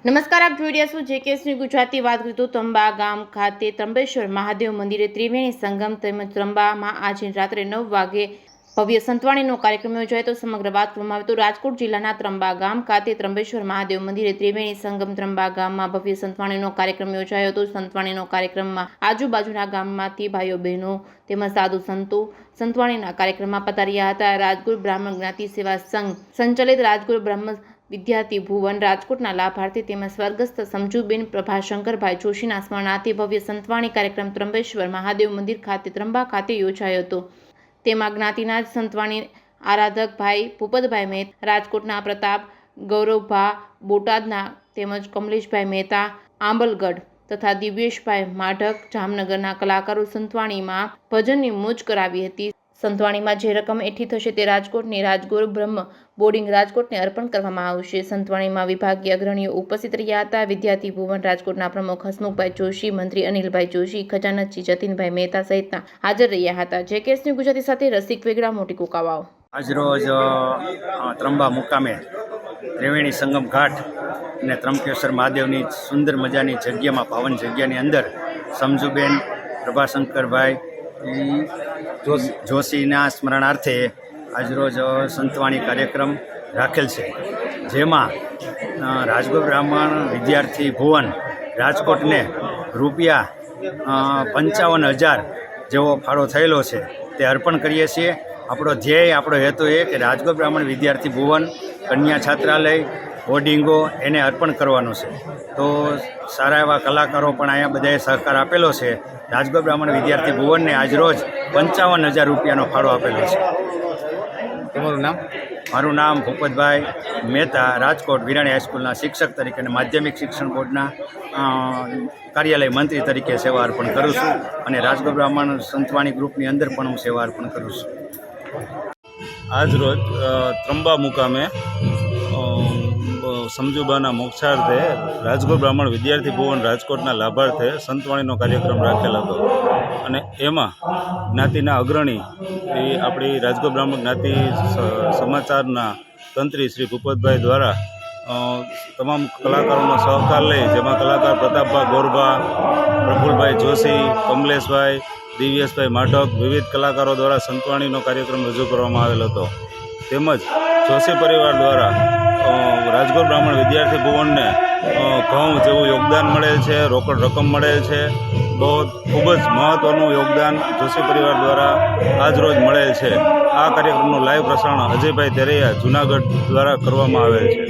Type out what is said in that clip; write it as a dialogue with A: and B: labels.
A: નમસ્કાર, આપ જોઈ રહ્યા છો જેકેએસની ગુજરાતી વાત કરીએ તો ત્રંબા ગામ ખાતે ત્રંબેશ્વર મહાદેવ મંદિરે ત્રિવેણી સંગમ તેમજ ત્રંબામાં આજે રાત્રે 9 વાગે ભવ્ય સંતવાણીનો કાર્યક્રમ યોજાયો હતો। સમગ્ર વાત કરવામાં આવે તો રાજકોટ જિલ્લાના ત્રંબા ગામ ખાતે ત્રંબેશ્વર મહાદેવ મંદિરે ત્રિવેણી સંગમ ત્રંબા ગામમાં ભવ્ય સંતવાણીનો કાર્યક્રમ યોજાયો હતો। સંતવાણીનો કાર્યક્રમમાં આજુબાજુના ગામમાંથી ભાઈઓ બહેનો તેમજ સાધુ સંતો સંતવાણીના કાર્યક્રમમાં પધાર્યા હતા। રાજગુરુ બ્રાહ્મણ જ્ઞાતિ સેવા સંઘ સંચાલિત રાજગુરુ બ્રહ્મ વિદ્યાર્થી ભુવન રાજકોટના લાભાર્થી તેમજ સ્વર્ગસ્થ સમજુબેન પ્રભાશંકરભાઈ જોશીના સ્મરણાર્થે ભવ્ય સંતવાણી કાર્યક્રમ ત્રંબેશ્વર મહાદેવ મંદિર ખાતે ત્રંબા ખાતે યોજાયો હતો। તેમાં જ્ઞાતિના જ સંતવાણી આરાધક ભાઈ ભૂપતભાઈ મહેતા રાજકોટના, પ્રતાપ ગૌરવભા બોટાદના તેમજ કમલેશભાઈ મહેતા આંબલગઢ તથા દિવ્યેશભાઈ માઢક જામનગરના કલાકારો સંતવાણીમાં ભજનની મોજ કરાવી હતી। સંતવાણીમાં જે રકમ એકઠી થશે તે રાજકોટની રાજગુરુ બ્રહ્મ બોર્ડિંગ રાજકોટને અર્પણ કરવામાં આવશે। સંતવાણીમાં વિભાગીય અગ્રણીઓ ઉપસ્થિત રહ્યા હતા। વિદ્યાર્થી ભુવન રાજકોટના પ્રમુખ હસમુખભાઈ જોશી, મંત્રી અનિલભાઈ જોશી, ખજાનચી જતીનભાઈ મહેતા સહિતના હાજર રહ્યા હતા। જેકેએસની ગુજરાતી સાથે રસિક વેગડા, મોટી કુકાવાવ।
B: આજરોજ ત્રંબા મુકામે ત્રિવેણી સંગમ ઘાટ અને ત્રંબકેશ્વર મહાદેવની સુંદર મજાની જગ્યામાં, પાવન જગ્યાની અંદર સમજુબેન પ્રભાશંકરભાઈ જોશીના સ્મરણાર્થે આજરોજ સંતવાણી કાર્યક્રમ રાખેલ છે, જેમાં રાજગુરુ બ્રાહ્મણ વિદ્યાર્થી ભુવન રાજકોટને રૂપિયા 55,000 જેવો ફાળો થયેલો છે તે અર્પણ કરીએ છીએ। આપણો ધ્યેય, આપણો હેતુ એ કે રાજગુરુ બ્રાહ્મણ વિદ્યાર્થી ભુવન કન્યા છાત્રાલય બોર્ડિંગો એને અર્પણ કરવાનું છે। તો સારા એવા કલાકારો પણ અહીંયા બધાએ સહકાર આપેલો છે। રાજગુરુ બ્રાહ્મણ વિદ્યાર્થી ભુવનને આજરોજ 55,000 રૂપિયાનો ફાળો આપેલો છે।
C: તમારું નામ?
B: મારું નામ ભૂપતભાઈ મહેતા, રાજકોટ વિરાણી હાઈસ્કૂલના શિક્ષક તરીકે અને માધ્યમિક શિક્ષણ બોર્ડના કાર્યાલય મંત્રી તરીકે સેવા અર્પણ કરું છું અને રાજગુરુ બ્રાહ્મણ સંતવાણી ગ્રુપની અંદર પણ હું સેવા અર્પણ કરું છું।
D: આજરોજ ત્રંબા મુકામે સમજુબાના મોક્ષાર્થે રાજગુરુ બ્રાહ્મણ વિદ્યાર્થી ભુવન રાજકોટના લાભાર્થે સંતવાણીનો કાર્યક્રમ રાખેલ હતો અને એમાં જ્ઞાતિના અગ્રણી એ આપણી રાજગુરુ બ્રાહ્મણ જ્ઞાતિ સમાચારના તંત્રી શ્રી ભૂપતભાઈ દ્વારા તમામ કલાકારોનો સહકાર લઈ, જેમાં કલાકાર પ્રતાપભાઈ ગોરભા, પ્રફુલભાઈ જોશી, કમલેશભાઈ, દિવ્યેશભાઈ માઢક વિવિધ કલાકારો દ્વારા સંતવાણીનો કાર્યક્રમ રજૂ કરવામાં આવેલ હતો। તેમજ જોશી પરિવાર દ્વારા રાજગુરુ બ્રાહ્મણ વિદ્યાર્થી ભુવનને ઘઉં જેવું યોગદાન મળેલ છે, રોકડ રકમ મળેલ છે। ખૂબ જ મહત્ત્વનું યોગદાન જોશી પરિવાર દ્વારા આજરોજ મળેલ છે। આ કાર્યક્રમનું લાઈવ પ્રસારણ અજયભાઈ તેરૈયા જૂનાગઢ દ્વારા કરવામાં આવેલ છે।